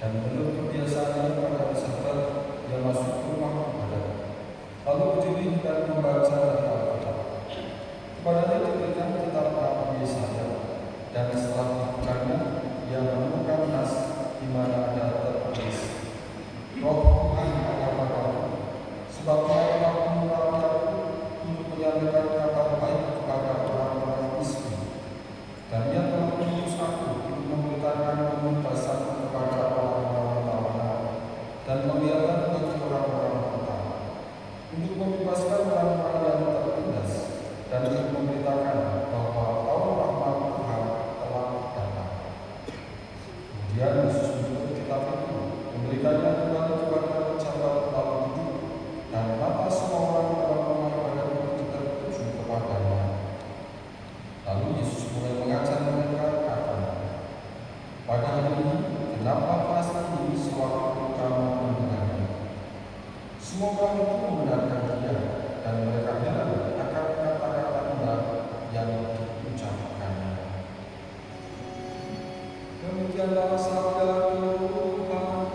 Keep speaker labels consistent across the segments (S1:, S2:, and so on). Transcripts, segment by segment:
S1: Dan menurut kebiasaannya pada hari Sabat ia masuk ke rumah ibadat, lalu berdiri dan membaca Alkitab. Kepadanya diberikan kitab Nabi Yesaya, dan setelah dibukanya ia menemukan nas di mana ada tertulis, Roh Tuhan mengatakan, sebab Ia telah mengurapi aku untuk menyampaikan kabar baik kepada orang-orang miskin, dan Ia telah mengutus aku untuk memberitakan pembebasan kepada orang-orang tawanan dan pembiaran bagi orang-orang buta, untuk membebaskan orang-orang yang tertindas, dan untuk memberitakan bahwa tahun rahmat Tuhan telah datang. Kemudian Yesus menutup kitab itu, memberikannya kembali kepada pejabat lalu duduk, dan mata semua orang dalam rumah ibadat itu tertuju kepadanya. Lalu Yesus mulai mengajar mereka katanya, pada hari ini genaplah pasal ini sewaktu kamu mendengarnya. Semua orang itu membenarkan Dia, dan mereka heran akan kata-kata indah yang diucapkannya. Demikianlah sabda Tuhan.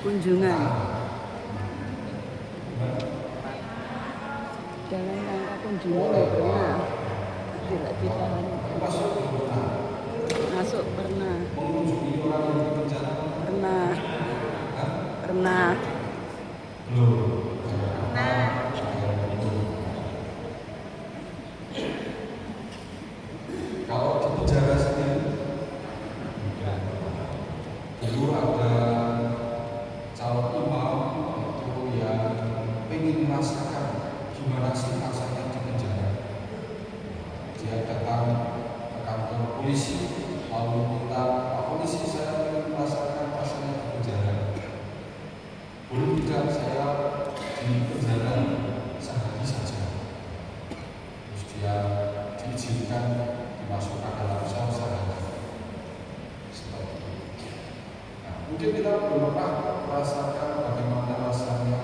S2: Kunjungan dalam rangka kunjungan ya pernah, tidak ditahan. Masuk pernah
S1: Kalau di penjara sendiri, dulu ada calon imam itu yang ingin merasakan gimana sih rasanya di penjara. Dia datang ke kantor polisi, lalu minta, Pak Polisi, saya ingin merasakan rasanya di penjara. Boleh tidak saya di penjara sehari saja? Terus dia diizinkan dimasukkan dalam sel sehari. Seperti itu. Nah, mungkin kita belum pernah merasakan bagaimana rasanya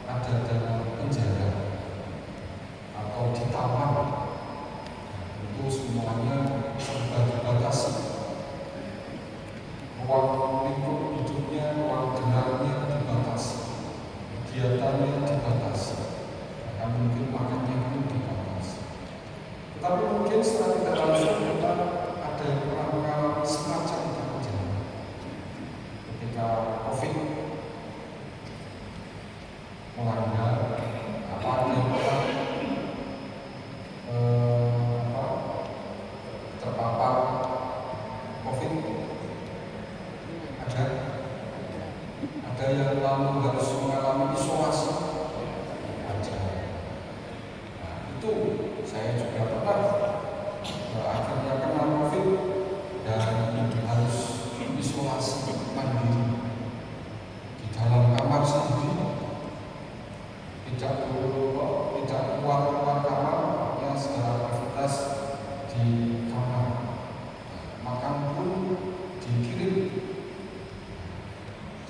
S1: ada dalam penjara atau di taman. Itu semuanya serba dibatasi. Ruang lingkup hidupnya, ruang dengarnya dibatasi, kegiatannya dibatasi, bahkan mungkin makannya pun dibatasi. Tetapi mungkin secara tidak langsung kita ada yang pernah mengalami semacam itu penjara. Ketika COVID melanda, apa ada yang pernah terpapar COVID? Ada yang lalu harus mengalami isolasi? Ada. Nah, itu saya juga pernah akhirnya kena COVID dan harus isolasi mandiri di dalam kamar sendiri, tidak keluar kamar, ya segala aktivitas di kamar, makan pun dikirim,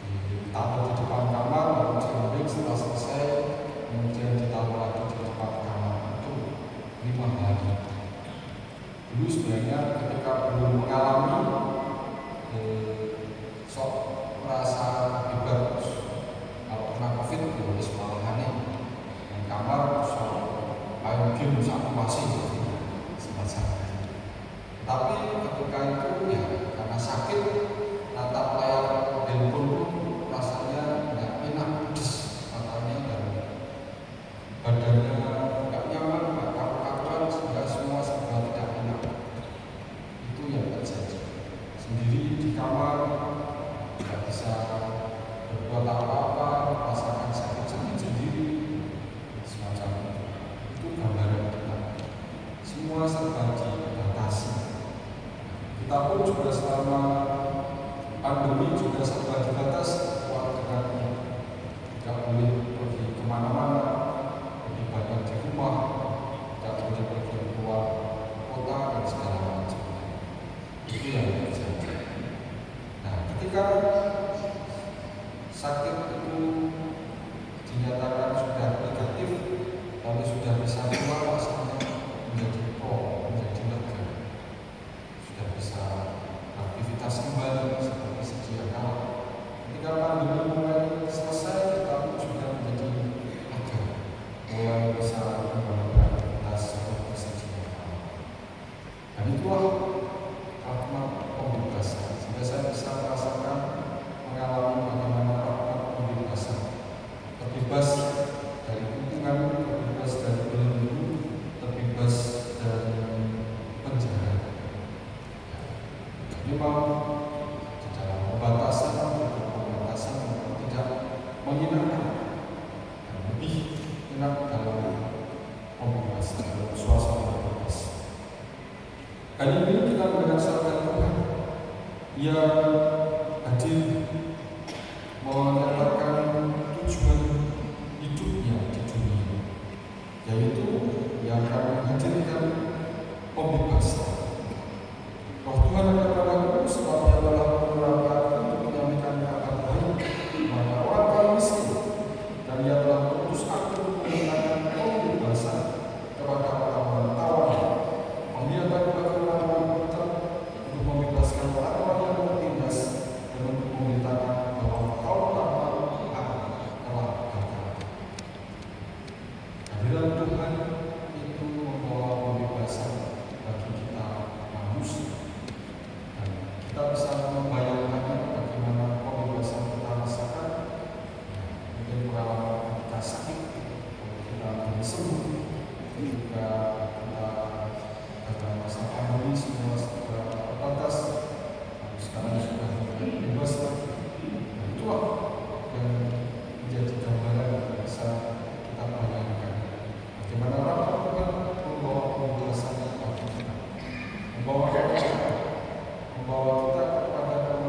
S1: ditaruh di depan kamar, lalu diambil setelah selesai, kemudian ditaruh lagi di depan kamar. Itu 5 hari. Dulu sebenarnya ketika belum mengalami sok merasa bebas, kalau kena COVID ya harus malahan di kamar, sok main game sama masih semacam. Tapi ketika itu ya karena sakit, natap layar handphone pun rasanya nggak enak, pedes matanya dan badannya nggak nyaman, nggak kaku-kakuan, sehingga semua serba tidak enak. Itu yang terjadi. Sendiri di kamar, nggak bisa berbuat apa-apa, merasakan sakit sendiri, semacam itu. Itu gambaran kita. Semua serba dibatasi. Kita pun juga selama pandemi juga serba dibatas, warga tidak boleh pergi kemana-mana, lebih banyak di rumah, tidak boleh pergi keluar kota dan segala macam. Itu yang terjadi. Nah, ketika sakit itu dinyatakan sudah negatif, lalu sudah bisa keluar, rasanya menjadi menjadi lega, sudah bisa aktivitas kembali seperti sedia kala. Ketika pandemi mulai selesai, kita pun juga menjadi lega, mulai bisa kembali beraktivitas seperti sedia kala. Dan itulah rahmat pembebasan, sehingga saya bisa merasakan, mengalami bagaimana rahmat pembebasan, terbebas dari hukuman, terbebas dari belenggu, terbebas dari penjara. Memang di dalam pembatasan tidak menghinakan, dan lebih enak dalam pembebasan, dalam suasana bebas. Kali ini kita mendengar sabda Tuhan yang hadir menyatakan tujuan hidupnya di dunia, yaitu yang akan menghadirkan pembebasan. Roh Tuhan akan padaku, sebab Ia telah mengurapi aku untuk menyampaikan kabar baik kepada orang kaum miskin, dan Ia telah mengutus aku untuk menyatakan pembebasan kepada orang-orang tawan, penglihatan bagi orang-orang buta, untuk membebaskan orang-orang yang tertindas, dan untuk memberitakan bahwa tahun lalu telah datang. Hadirat Tuhan itu membawa pembebasan bagi kita manusia. Kita bisa membayangkannya bagaimana pembebasan kita rasakan. Mungkin pengalaman kita sakit, kita menjadi sembuh, ketika kita pada masa pandemi semua sudah terbatas, lalu sekarang sudah bebas lagi. Dan itulah yang menjadi gambaran yang bisa kita bayangkan. Bagaimana rahmat Tuhan membawa pembebasan bagi kita, membawa kita kepada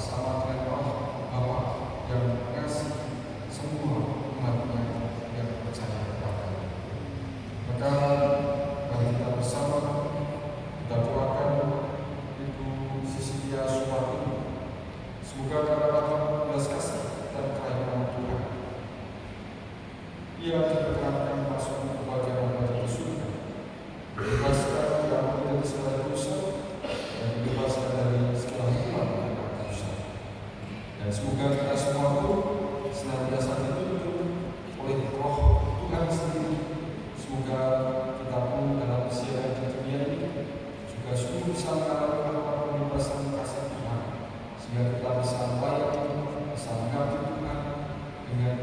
S1: sama dengan Allah Bapa yang mengasihi semua umatnya yang percaya kepadanya. Maka mari kita bersama kita doakan Ibu Sisilia Sumarti. Semoga karena dapat belas kasih dan kerahiman Tuhan, ia diperkenankan masuk ke bagian surga, dibebaskan dari segala dosa dan dibebaskan dari segala hukuman dan dosa. Dan semoga kita semua itu senantiasa dituntun oleh Roh Tuhan sendiri. Semoga kita pun dalam usia di dunia ini juga sungguh bisa mengalami harapan pembebasan kasih Tuhan, sehingga kita bisa melayani, bisa mengabdi Tuhan dengan